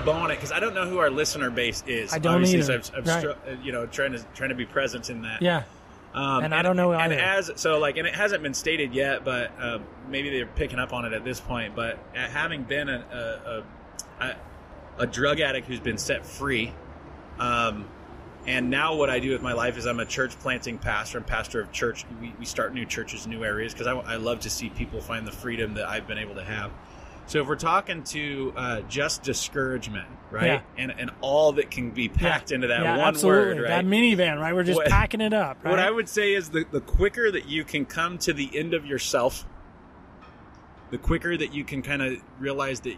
bow on it, because I don't know who our listener base is. I don't either. So I'm trying to be present in that. Yeah. And I don't know either. And it hasn't been stated yet, but maybe they're picking up on it at this point. But having been a drug addict who's been set free, and now what I do with my life is I'm a church planting pastor. I'm pastor of church. We start new churches, new areas, because I love to see people find the freedom that I've been able to have. So if we're talking to just discouragement, right, and all that can be packed into that one absolutely. word, right? That minivan, right? We're just packing it up, right? What I would say is the quicker that you can come to the end of yourself, the quicker that you can kind of realize that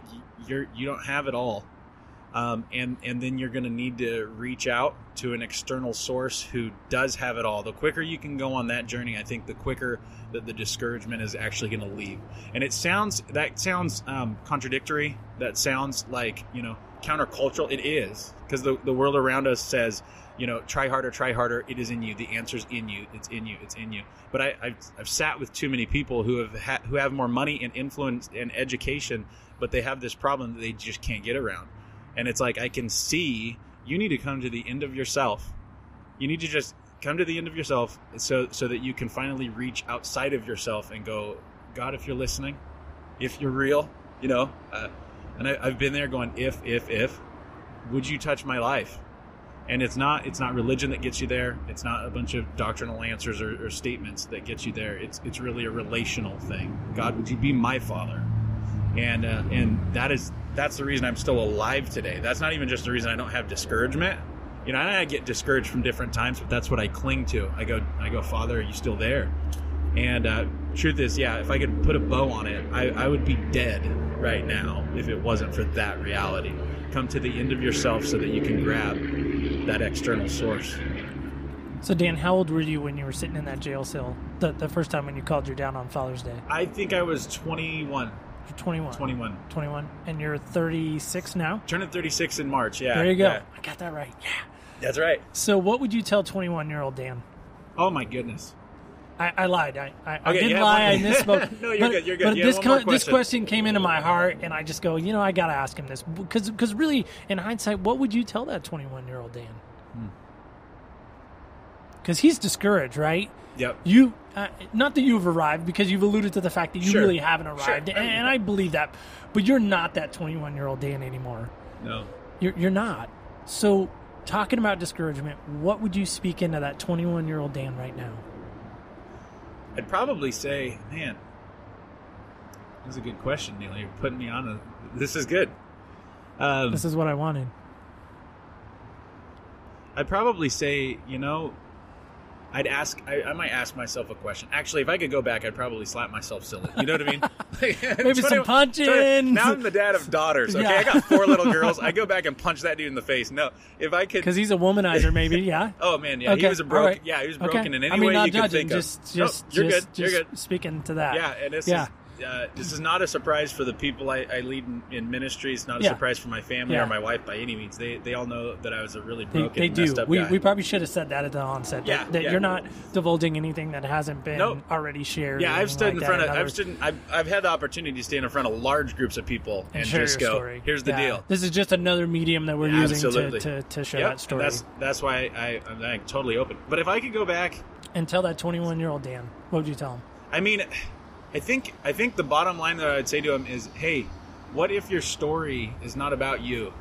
you don't have it all, and then you're going to need to reach out to an external source who does have it all. The quicker you can go on that journey, I think the quicker that the discouragement is actually going to leave. And that sounds contradictory. That sounds like, countercultural. It is, because the world around us says, try harder. It is in you. The answer's in you. It's in you. It's in you. But I've sat with too many people who have more money and influence and education, but they have this problem that they just can't get around. And it's like, I can see you need to come to the end of yourself. You need to just come to the end of yourself so that you can finally reach outside of yourself and go, God, if you're listening, if you're real, and I've been there going, if, would you touch my life? And it's not religion that gets you there. It's not a bunch of doctrinal answers or statements that get you there. It's really a relational thing. God, would you be my father? And that's the reason I'm still alive today. That's not even just the reason I don't have discouragement. I get discouraged from different times, but that's what I cling to. I go, Father, are you still there? And truth is, if I could put a bow on it, I would be dead right now if it wasn't for that reality. Come to the end of yourself so that you can grab that external source. So, Dan, how old were you when you were sitting in that jail cell the first time when you called your dad on Father's Day? I think I was 21. You're 21. 21. And you're 36 now? Turning 36 in March, yeah. There you go. Yeah. I got that right. Yeah. That's right. So what would you tell 21-year-old Dan? Oh, my goodness. I lied. I Okay, didn't lie. I misspoke. No, you're good. You're good. But this question came into my heart, and I just go, I got to ask him this. Because really, in hindsight, what would you tell that 21-year-old Dan? Because he's discouraged, right? Yep. You, not that you've arrived, because you've alluded to the fact that you really haven't arrived, Sure. and I believe that. But you're not that 21-year-old Dan anymore. No. You're not. So, talking about discouragement, what would you speak into that 21-year-old Dan right now? I'd probably say, man, that's a good question, Neil. You're putting me on this is good. This is what I wanted. I'd probably say, I might ask myself a question. Actually, if I could go back, I'd probably slap myself silly. You know what I mean? Maybe some punching. Now I'm the dad of daughters, okay? Yeah. I got 4 little girls. I go back and punch that dude in the face. No, if I could... Because he's a womanizer, maybe, yeah? Oh, man, yeah. Okay. He was a broke. Right. Yeah, he was broken in any not way you could judging, think of. You're good. You're good. Speaking to that. Yeah, and this is not a surprise for the people I lead in ministry. It's not a surprise for my family or my wife by any means. They all know that I was a really broken, messed up guy. We probably should have said that at the onset. That you're not divulging anything that hasn't been already shared. Yeah, I've stood in front of. I've had the opportunity to stand in front of large groups of people and just go, story. Here's the deal. This is just another medium that we're using to share that story. That's why I'm totally open. But if I could go back and tell that 21-year-old Dan, what would you tell him? I mean, I think the bottom line that I'd say to him is, hey, what if your story is not about you?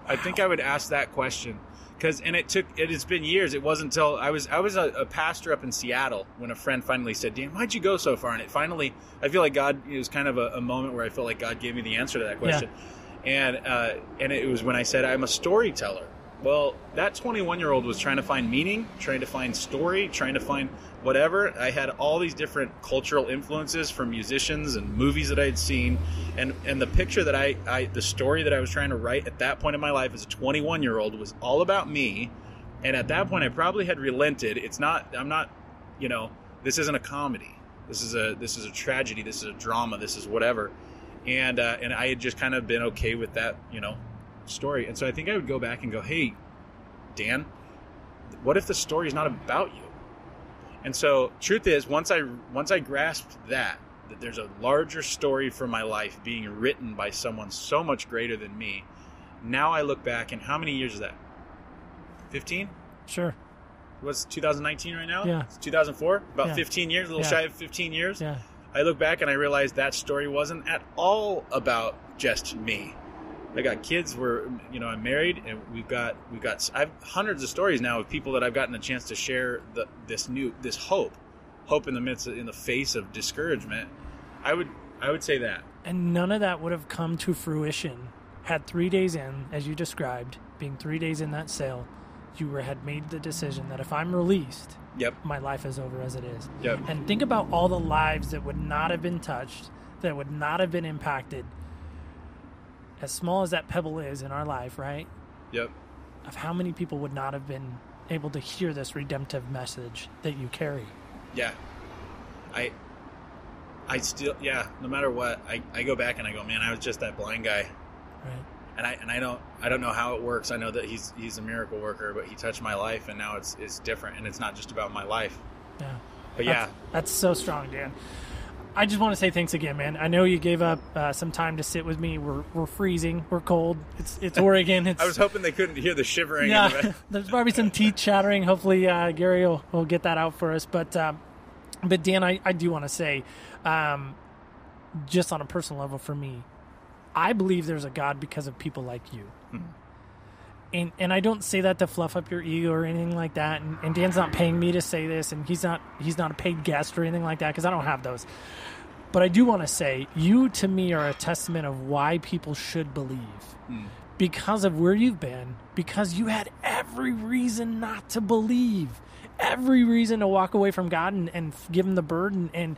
I think I would ask that question. It's been years. It wasn't until I was a pastor up in Seattle when a friend finally said, Dan, why'd you go so far? And I feel like God, it was kind of a moment where I felt like God gave me the answer to that question. Yeah. And it was when I said, I'm a storyteller. Well, that 21-year-old was trying to find meaning, trying to find story, trying to find whatever. I had all these different cultural influences from musicians and movies that I had seen. And the picture that the story that I was trying to write at that point in my life as a 21-year-old was all about me. And at that point, I probably had relented. This isn't a comedy. This is a tragedy. This is a drama. This is whatever. And I had just kind of been okay with that, story. And so I think I would go back and go, hey, Dan, what if the story is not about you? And so truth is, once I grasped that there's a larger story for my life being written by someone so much greater than me, now I look back, and how many years is that? 15? Sure. What's 2019 right now? Yeah. It's 2004? About 15 years, a little shy of 15 years. Yeah. I look back and I realize that story wasn't at all about just me. I got kids. I'm married, and I have hundreds of stories now of people that I've gotten a chance to share this hope in the face of discouragement. I would say that. And none of that would have come to fruition had 3 days in, as you described, being 3 days in that cell, you had made the decision that if I'm released, my life is over as it is. Yep. And think about all the lives that would not have been touched, that would not have been impacted. As small as that pebble is in our life, right? Yep. Of how many people would not have been able to hear this redemptive message that you carry. Yeah. I still, no matter what, I go back and I go, man, I was just that blind guy. Right. And I don't know how it works. I know that he's a miracle worker, but he touched my life, and now it's different, and it's not just about my life. Yeah. But that's so strong, Dan. I just want to say thanks again, man. I know you gave up some time to sit with me. We're freezing. We're cold. It's Oregon. I was hoping they couldn't hear the shivering. Yeah, there's probably some teeth chattering. Hopefully, Gary will get that out for us. But Dan, I do want to say, just on a personal level for me, I believe there's a God because of people like you. And I don't say that to fluff up your ego or anything like that. And Dan's not paying me to say this, and he's not a paid guest or anything like that, because I don't have those. But I do want to say, you to me are a testament of why people should believe. Because of where you've been, because you had every reason not to believe. Every reason to walk away from God and give him the bird and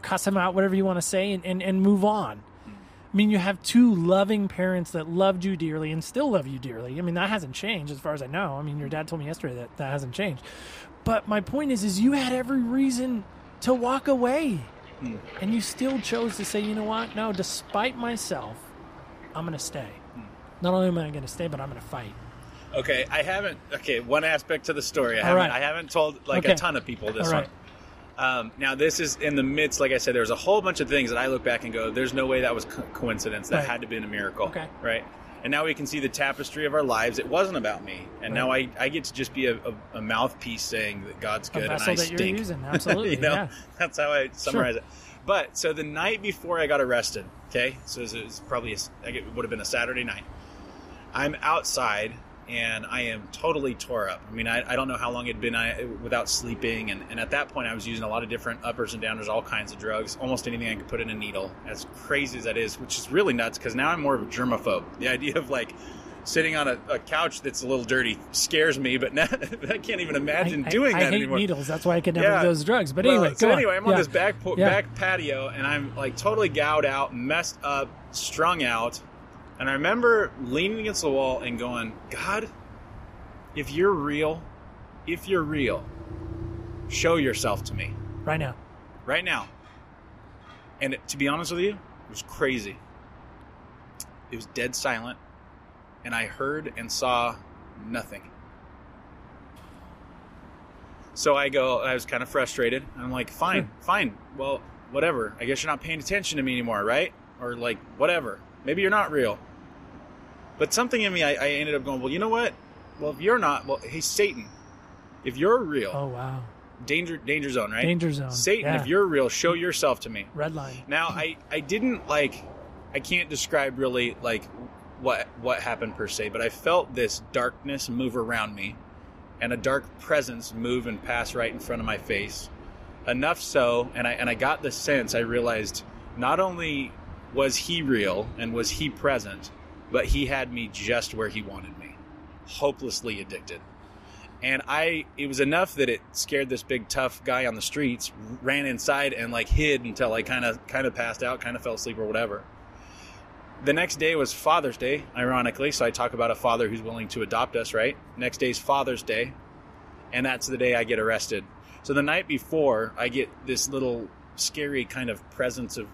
cuss him out, whatever you want to say, and move on. I mean, you have two loving parents that loved you dearly and still love you dearly. I mean, that hasn't changed as far as I know. I mean, your dad told me yesterday that hasn't changed. But my point is you had every reason to walk away. And you still chose to say, you know what? No, despite myself, I'm going to stay. Not only am I going to stay, but I'm going to fight. Okay, one aspect to the story. I haven't told a ton of people this one. Now, this is in the midst, like I said, there's a whole bunch of things that I look back and go, there's no way that was coincidence. That had to be a miracle. Right? And now we can see the tapestry of our lives. It wasn't about me. And now I get to just be a mouthpiece saying that God's good and I stink. You're using. Absolutely. That's how I summarize it. But, so the night before I got arrested, okay, so it was probably, it would have been a Saturday night. I'm outside. And I am totally tore up. I mean, I don't know how long it'd been without sleeping. And at that point, I was using a lot of different uppers and downers, all kinds of drugs, almost anything I could put in a needle, as crazy as that is, which is really nuts because now I'm more of a germaphobe. The idea of sitting on a couch that's a little dirty scares me, but now, I can't even imagine doing that anymore. I hate needles. That's why I can never do those drugs. But anyway, I'm on this back patio, and I'm totally gouged out, messed up, strung out. And I remember leaning against the wall and going, God, if you're real, show yourself to me. Right now. And to be honest with you, it was crazy. It was dead silent. And I heard and saw nothing. So I was kind of frustrated. And I'm like, fine. Well, whatever. I guess you're not paying attention to me anymore, right? Or whatever. Maybe you're not real. But something in me, I ended up going, well, you know what? Well, if you're not, hey, Satan, if you're real. Oh, wow. Danger zone, right? Danger zone. Satan, if you're real, show yourself to me. Red line. Now, I didn't I can't describe really what happened per se, but I felt this darkness move around me and a dark presence move and pass right in front of my face. Enough so, and I got the sense, I realized not only was he real and was he present, but he had me just where he wanted me, hopelessly addicted. And it was enough that it scared this big tough guy on the streets, ran inside and hid until I kind of passed out, kind of fell asleep or whatever. The next day was Father's Day, ironically. So I talk about a father who's willing to adopt us, right? Next day's Father's Day. And that's the day I get arrested. So the night before, I get this little scary kind of presence of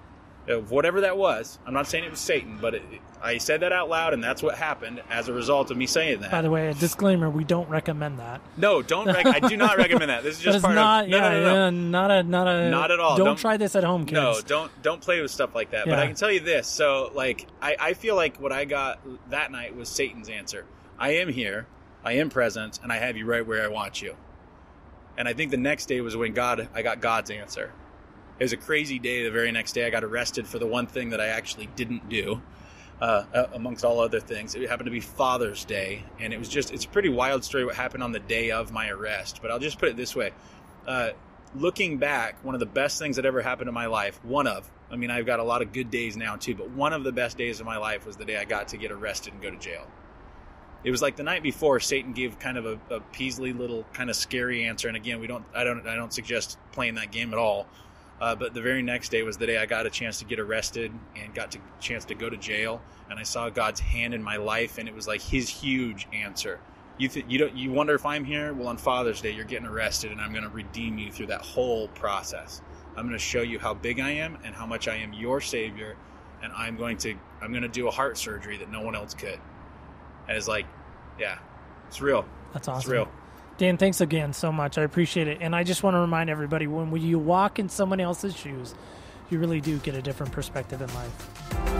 whatever that was. I'm not saying it was Satan, but I said that out loud, and that's what happened as a result of me saying that. By the way, a disclaimer: we don't recommend that. No, I do not recommend that. This is just part of. No. Not at all. Don't try this at home, kids. No, don't play with stuff like that. Yeah. But I can tell you this: so, I feel like what I got that night was Satan's answer. I am here, I am present, and I have you right where I want you. And I think the next day was when I got God's answer. It was a crazy day. The very next day, I got arrested for the one thing that I actually didn't do, amongst all other things. It happened to be Father's Day, and it's a pretty wild story what happened on the day of my arrest. But I'll just put it this way. Looking back, one of the best things that ever happened in my life, I've got a lot of good days now too, but one of the best days of my life was the day I got to get arrested and go to jail. It was like the night before, Satan gave kind of a Peasley little kind of scary answer. And again, I don't suggest playing that game at all. But the very next day was the day I got a chance to get arrested and got a chance to go to jail. And I saw God's hand in my life, and it was like his huge answer. You wonder if I'm here? Well, on Father's Day, you're getting arrested, and I'm going to redeem you through that whole process. I'm going to show you how big I am and how much I am your Savior, and I'm going to do a heart surgery that no one else could. And it's it's real. That's awesome. It's real. Dan, thanks again so much. I appreciate it. And I just want to remind everybody, when you walk in someone else's shoes, you really do get a different perspective in life.